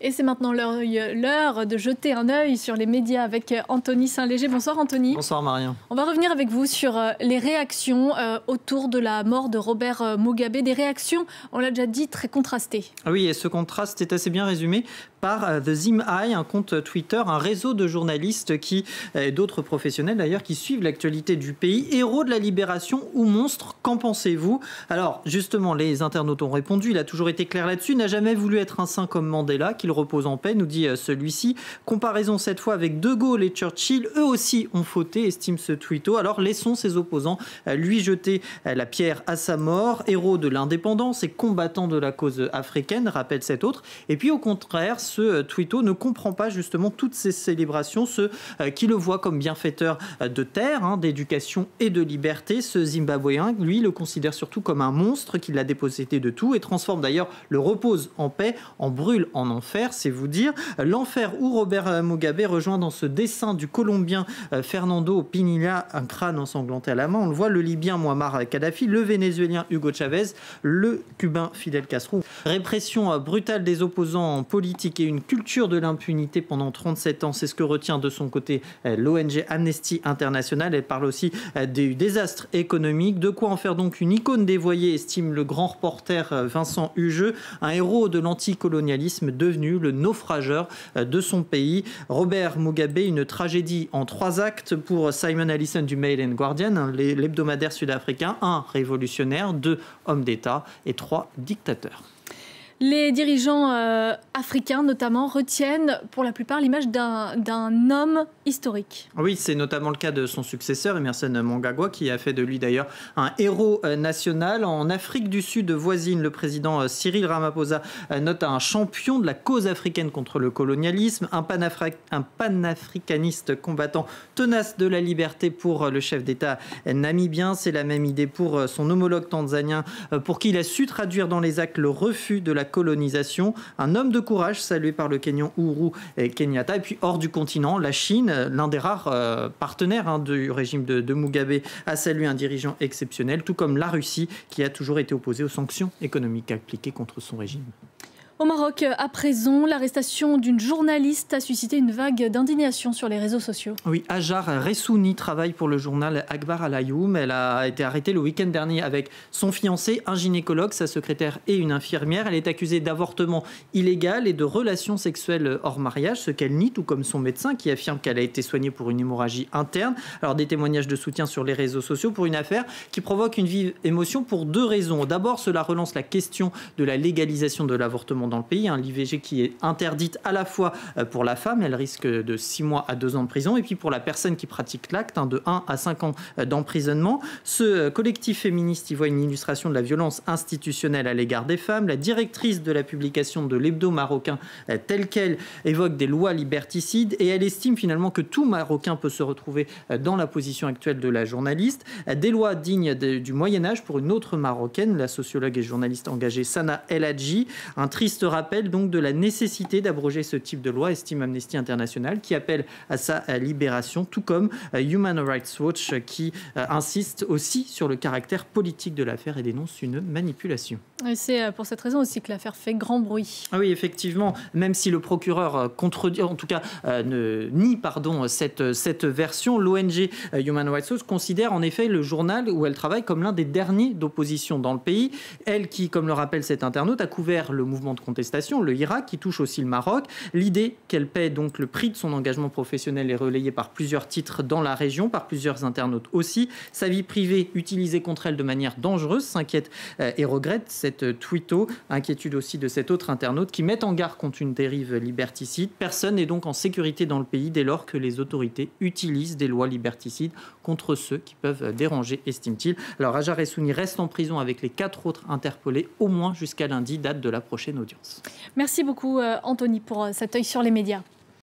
Et c'est maintenant l'heure de jeter un œil sur les médias avec Anthony Saint-Léger. Bonsoir Anthony. Bonsoir Marion. On va revenir avec vous sur les réactions autour de la mort de Robert Mugabe. Des réactions, on l'a déjà dit, très contrastées. Oui, et ce contraste est assez bien résumé par The Zim Eye, un compte Twitter, un réseau de journalistes et d'autres professionnels d'ailleurs qui suivent l'actualité du pays. Héros de la libération ou monstre, qu'en pensez-vous? Alors justement, les internautes ont répondu, il a toujours été clair là-dessus, il n'a jamais voulu être un saint comme Mandela, qu'il repose en paix, nous dit celui-ci. Comparaison cette fois avec De Gaulle et Churchill, eux aussi ont fauté, estime ce twitto. Alors laissons ses opposants lui jeter la pierre à sa mort. Héros de l'indépendance et combattant de la cause africaine, rappelle cet autre. Et puis au contraire, ce twitto ne comprend pas justement toutes ces célébrations, ceux qui le voient comme bienfaiteur de terre, d'éducation et de liberté. Ce Zimbabwéen, lui, le considère surtout comme un monstre qui l'a dépossédé de tout et transforme d'ailleurs le repose en paix en brûle en enfer, c'est vous dire. L'enfer où Robert Mugabe rejoint dans ce dessin du Colombien Fernando Pinilla, un crâne ensanglanté à la main. On le voit, le Libyen Muammar Kadhafi, le Vénézuélien Hugo Chavez, le Cubain Fidel Castro. Répression brutale des opposants politiques et une culture de l'impunité pendant 37 ans, c'est ce que retient de son côté l'ONG Amnesty International. Elle parle aussi des désastres économiques. De quoi en faire donc une icône dévoyée, estime le grand reporter Vincent Hugeux, un héros de l'anticolonialisme devenu le naufrageur de son pays. Robert Mugabe, une tragédie en 3 actes pour Simon Allison du Mail and Guardian, l'hebdomadaire sud-africain. 1 révolutionnaire, 2 homme d'État et 3 dictateurs. Les dirigeants africains, notamment, retiennent pour la plupart l'image d'un homme historique. Oui, c'est notamment le cas de son successeur, Emmerson Mnangagwa, qui a fait de lui d'ailleurs un héros national. En Afrique du Sud voisine, le président Cyril Ramaphosa note un champion de la cause africaine contre le colonialisme, un panafricaniste combattant tenace de la liberté pour le chef d'État namibien. C'est la même idée pour son homologue tanzanien, pour qui il a su traduire dans les actes le refus de la colonisation. Un homme de courage salué par le Kenyan Uhuru Kenyatta. Et puis hors du continent, la Chine, l'un des rares partenaires du régime de Mugabe, a salué un dirigeant exceptionnel, tout comme la Russie qui a toujours été opposée aux sanctions économiques appliquées contre son régime. Au Maroc, à présent, l'arrestation d'une journaliste a suscité une vague d'indignation sur les réseaux sociaux. Oui, Hajar Ressouni travaille pour le journal Akhbar Al-Ayoum. Elle a été arrêtée le week-end dernier avec son fiancé, un gynécologue, sa secrétaire et une infirmière. Elle est accusée d'avortement illégal et de relations sexuelles hors mariage, ce qu'elle nie, tout comme son médecin qui affirme qu'elle a été soignée pour une hémorragie interne. Alors des témoignages de soutien sur les réseaux sociaux pour une affaire qui provoque une vive émotion pour 2 raisons. D'abord, cela relance la question de la légalisation de l'avortement dans le pays, l'IVG qui est interdite à la fois pour la femme, elle risque de 6 mois à 2 ans de prison, et puis pour la personne qui pratique l'acte, de 1 à 5 ans d'emprisonnement. Ce collectif féministe y voit une illustration de la violence institutionnelle à l'égard des femmes. La directrice de la publication de l'hebdo marocain Telle Quelle évoque des lois liberticides et elle estime finalement que tout Marocain peut se retrouver dans la position actuelle de la journaliste. Des lois dignes du Moyen-Âge pour une autre Marocaine, la sociologue et journaliste engagée Sana El Hadji. Un triste rappel donc de la nécessité d'abroger ce type de loi, estime Amnesty International, qui appelle à sa libération, tout comme Human Rights Watch, qui insiste aussi sur le caractère politique de l'affaire et dénonce une manipulation. Et c'est pour cette raison aussi que l'affaire fait grand bruit. Ah oui, effectivement, même si le procureur contredit, en tout cas nie cette version, l'ONG Human Rights Watch considère en effet le journal où elle travaille comme l'un des derniers d'opposition dans le pays. Elle qui, comme le rappelle cet internaute, a couvert le mouvement de contestation, le Irak, qui touche aussi le Maroc. L'idée qu'elle paie donc le prix de son engagement professionnel est relayée par plusieurs titres dans la région, par plusieurs internautes aussi. Sa vie privée utilisée contre elle de manière dangereuse, s'inquiète et regrette cette twitto. Inquiétude aussi de cet autre internaute qui met en garde contre une dérive liberticide. Personne n'est donc en sécurité dans le pays dès lors que les autorités utilisent des lois liberticides contre ceux qui peuvent déranger, estime-t-il. Alors Hajar Ressouni reste en prison avec les 4 autres interpellés, au moins jusqu'à lundi, date de la prochaine audience. Merci beaucoup Anthony pour cet œil sur les médias.